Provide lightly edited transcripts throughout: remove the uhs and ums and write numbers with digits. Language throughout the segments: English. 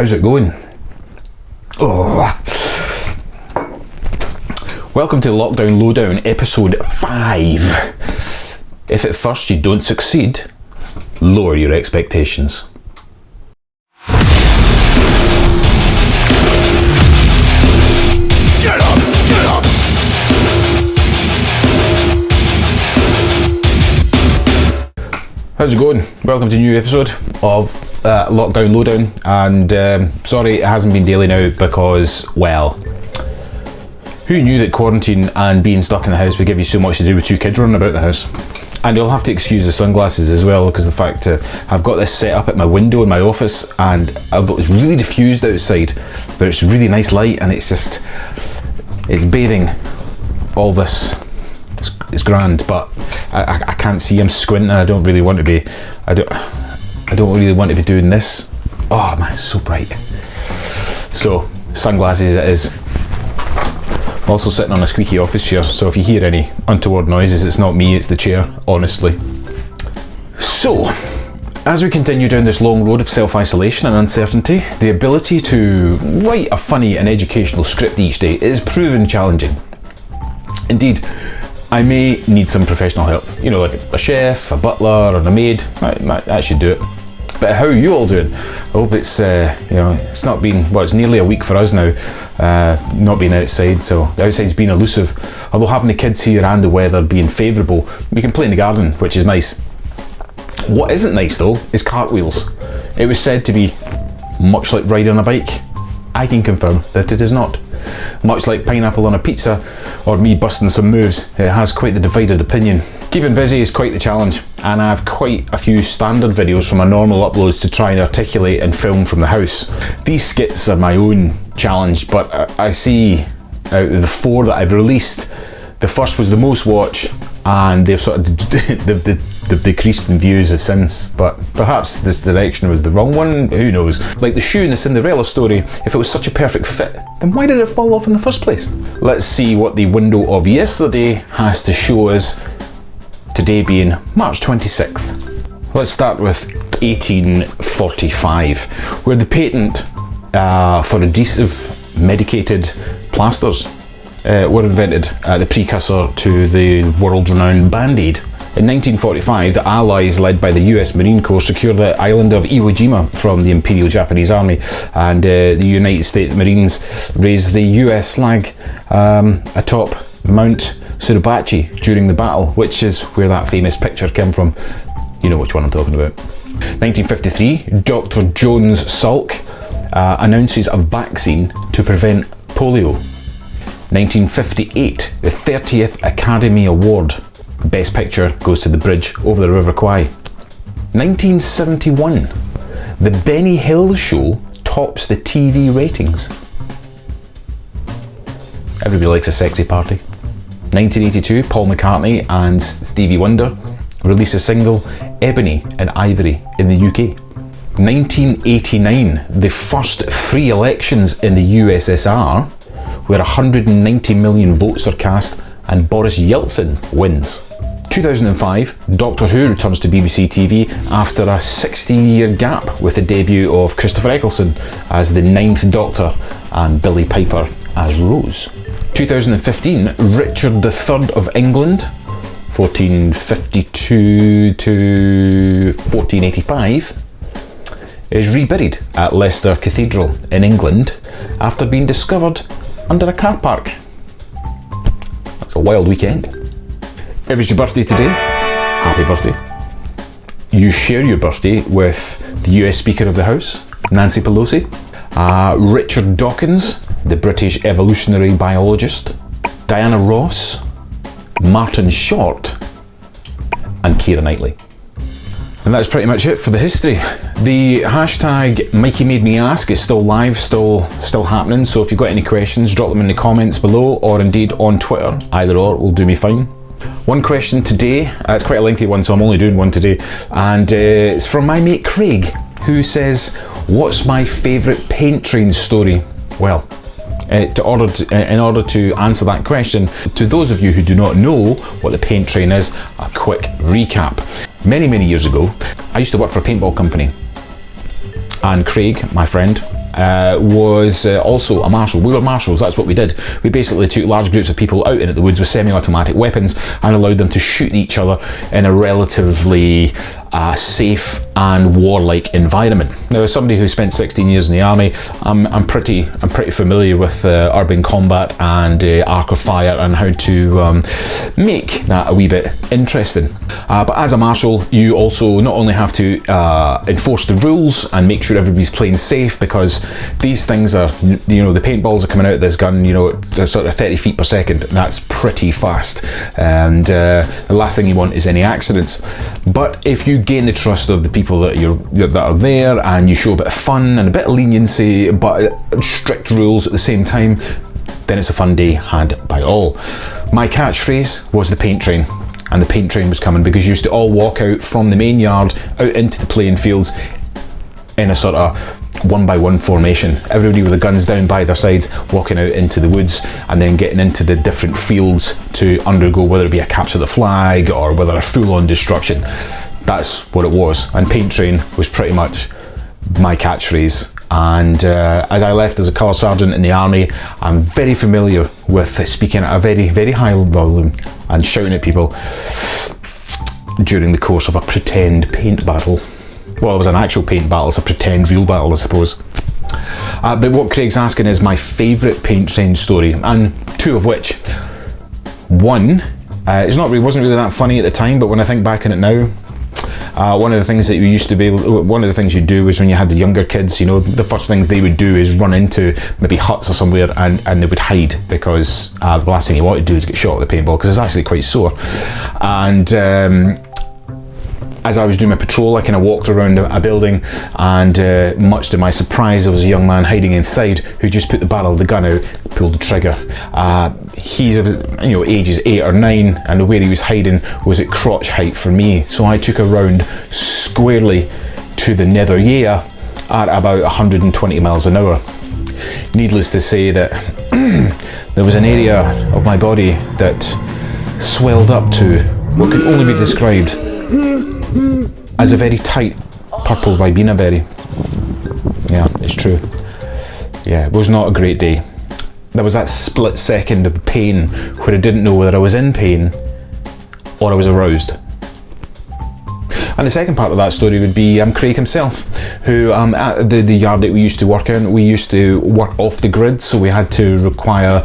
How's it going? Oh. Welcome to Lockdown Lowdown, episode 5. If at first you don't succeed, lower your expectations. Get up! Get up! How's it going? Welcome to a new episode of Lockdown Lowdown, and sorry it hasn't been daily now because, well, who knew that quarantine and being stuck in the house would give you so much to do with 2 kids running about the house? And you'll have to excuse the sunglasses as well, because the fact I've got this set up at my window in my office, and it's really diffused outside, but it's really nice light, and it's bathing all this. It's grand, but I can't see. I'm squinting. I don't really want to be. I don't really want to be doing this. Oh man, it's so bright. So sunglasses it is. I'm also sitting on a squeaky office chair, so if you hear any untoward noises, it's not me, it's the chair, honestly. So, as we continue down this long road of self-isolation and uncertainty, the ability to write a funny and educational script each day is proven challenging. Indeed, I may need some professional help. You know, like a chef, a butler, or a maid. I should do it. But how are you all doing? I hope it's, it's not been, well, it's nearly a week for us now, not being outside, so the outside's been elusive. Although having the kids here and the weather being favourable, we can play in the garden, which is nice. What isn't nice though, is cartwheels. It was said to be much like riding on a bike. I can confirm that it is not. Much like pineapple on a pizza, or me busting some moves, it has quite the divided opinion. Keeping busy is quite the challenge, and I have quite a few standard videos from my normal uploads to try and articulate and film from the house. These skits are my own challenge, but I see out of the 4 that I've released, the first was the most watched, and they've sort of they've decreased in views since, but perhaps this direction was the wrong one, who knows. Like the shoe in the Cinderella story, if it was such a perfect fit, then why did it fall off in the first place? Let's see what the window of yesterday has to show us, today being March 26th. Let's start with 1845, where the patent for adhesive medicated plasters were invented, the precursor to the world-renowned Band-Aid. In 1945, the Allies, led by the US Marine Corps, secured the island of Iwo Jima from the Imperial Japanese Army, and the United States Marines raised the US flag atop Mount Suribachi during the battle, which is where that famous picture came from. You know which one I'm talking about. 1953, Dr. Jones Salk announces a vaccine to prevent polio. 1958, the 30th Academy Award. Best Picture goes to The Bridge Over the River Kwai. 1971, The Benny Hill Show tops the TV ratings. Everybody likes a sexy party. 1982, Paul McCartney and Stevie Wonder release a single, Ebony and Ivory, in the UK. 1989, the first free elections in the USSR, where 190 million votes are cast and Boris Yeltsin wins. 2005, Doctor Who returns to BBC TV after a 16-year gap with the debut of Christopher Eccleston as the 9th Doctor and Billie Piper as Rose. 2015, Richard III of England, 1452 to 1485, is reburied at Leicester Cathedral in England after being discovered under a car park. That's a wild weekend. If it's your birthday today, happy birthday. You share your birthday with the US Speaker of the House, Nancy Pelosi, Richard Dawkins, the British evolutionary biologist, Diana Ross, Martin Short, and Keira Knightley. And that's pretty much it for the history. The hashtag Mikey Made Me Ask is still live, still happening, so if you've got any questions, drop them in the comments below, or indeed on Twitter. Either or will do me fine. One question today, it's quite a lengthy one, so I'm only doing one today, and it's from my mate Craig, who says, what's my favourite paint train story? Well, in order to answer that question, to those of you who do not know what the paint train is, a quick recap. Many years ago, I used to work for a paintball company, and Craig, my friend, was also a marshal. We were marshals, that's what we did. We basically took large groups of people out into the woods with semi-automatic weapons and allowed them to shoot each other in a relatively safe and warlike environment. Now, as somebody who spent 16 years in the army, I'm pretty familiar with urban combat and arc of fire and how to make that a wee bit interesting. But as a marshal, you also not only have to enforce the rules and make sure everybody's playing safe, because these things are, you know, the paintballs are coming out of this gun, you know, they're sort of 30 feet per second. That's pretty fast, and the last thing you want is any accidents. But if you gain the trust of the people that are there, and you show a bit of fun and a bit of leniency but strict rules at the same time, then it's a fun day had by all. My catchphrase was the paint train, and the paint train was coming because you used to all walk out from the main yard out into the playing fields in a sort of 1-by-1 formation, everybody with the guns down by their sides, walking out into the woods and then getting into the different fields to undergo whether it be a capture the flag or whether a full-on destruction. That's what it was, and paint train was pretty much my catchphrase. And as I left as a colour sergeant in the army, I'm very familiar with speaking at a very, very high volume and shouting at people during the course of a pretend paint battle. Well, it was an actual paint battle, it's a pretend real battle, I suppose. But what Craig's asking is my favourite paint train story, and two of which. One, wasn't really that funny at the time, but when I think back on it now, one of the things that you used to be, one of the things you do is when you had the younger kids, you know, the first things they would do is run into maybe huts or somewhere and they would hide, because the last thing you want to do is get shot with a paintball, because it's actually quite sore. And as I was doing my patrol, I kind of walked around a building, and much to my surprise, there was a young man hiding inside who just put the barrel of the gun out, pulled the trigger. He's, you know, ages 8 or 9, and where he was hiding was at crotch height for me. So I took a round squarely to the nether ear at about 120 miles an hour. Needless to say that there was an area of my body that swelled up to what could only be described as a very tight purple Ribena berry. Yeah, it's true. Yeah, it was not a great day. There was that split second of pain where I didn't know whether I was in pain or I was aroused. And the second part of that story would be Craig himself, who at the yard that we used to work in, we used to work off the grid, so we had to require,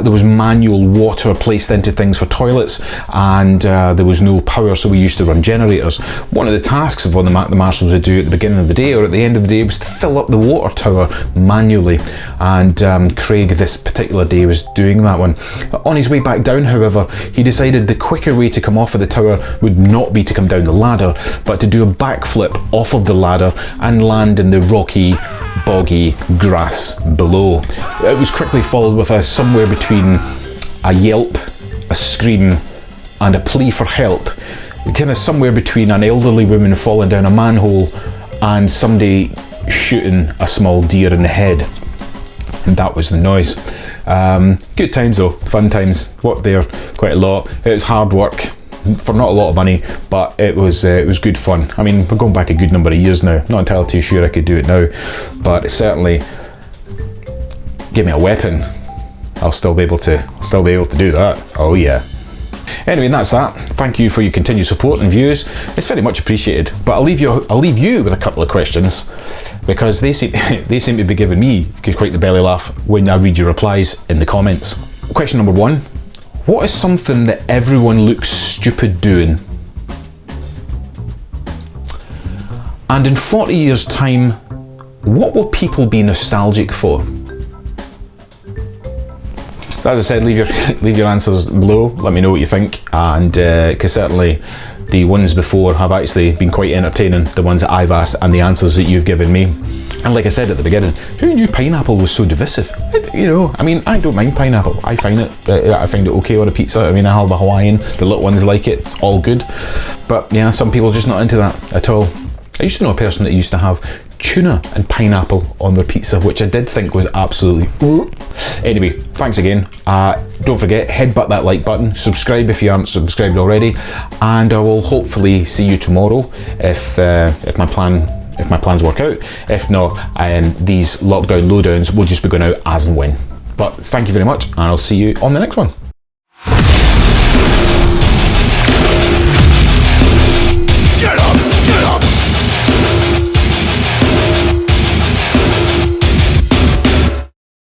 there was manual water placed into things for toilets, and there was no power, so we used to run generators. One of the tasks of what the marshals would do at the beginning of the day or at the end of the day was to fill up the water tower manually, and Craig this particular day was doing that one. On his way back down, however, he decided the quicker way to come off of the tower would not be to come down the ladder, but to do a backflip off of the ladder and land in the rocky, boggy grass below. It was quickly followed with somewhere between a yelp, a scream, and a plea for help. Kind of somewhere between an elderly woman falling down a manhole and somebody shooting a small deer in the head. And that was the noise. Good times though, fun times. Worked there quite a lot. It was hard work for not a lot of money, but it was good fun. I mean, we're going back a good number of years now. Not entirely too sure I could do it now, but certainly give me a weapon, I'll still be able to do that. Oh yeah. Anyway, that's that. Thank you for your continued support and views. It's very much appreciated. But I'll leave you with a couple of questions, because they seem to be giving me quite the belly laugh when I read your replies in the comments. Question number 1. What is something that everyone looks stupid doing? And in 40 years' time, what will people be nostalgic for? So as I said, leave your answers below. Let me know what you think, and because certainly the ones before have actually been quite entertaining, the ones that I've asked and the answers that you've given me. And like I said at the beginning, who knew pineapple was so divisive? You know, I mean, I don't mind pineapple. I find it okay on a pizza. I mean, I have a Hawaiian. The little ones like it. It's all good. But yeah, some people are just not into that at all. I used to know a person that used to have tuna and pineapple on their pizza, which I did think was absolutely... Anyway, thanks again. Don't forget, headbutt that like button, subscribe if you aren't subscribed already, and I will hopefully see you tomorrow if my plan if my plans work out. If not, these lockdown lowdowns will just be going out as and when. But thank you very much, and I'll see you on the next one.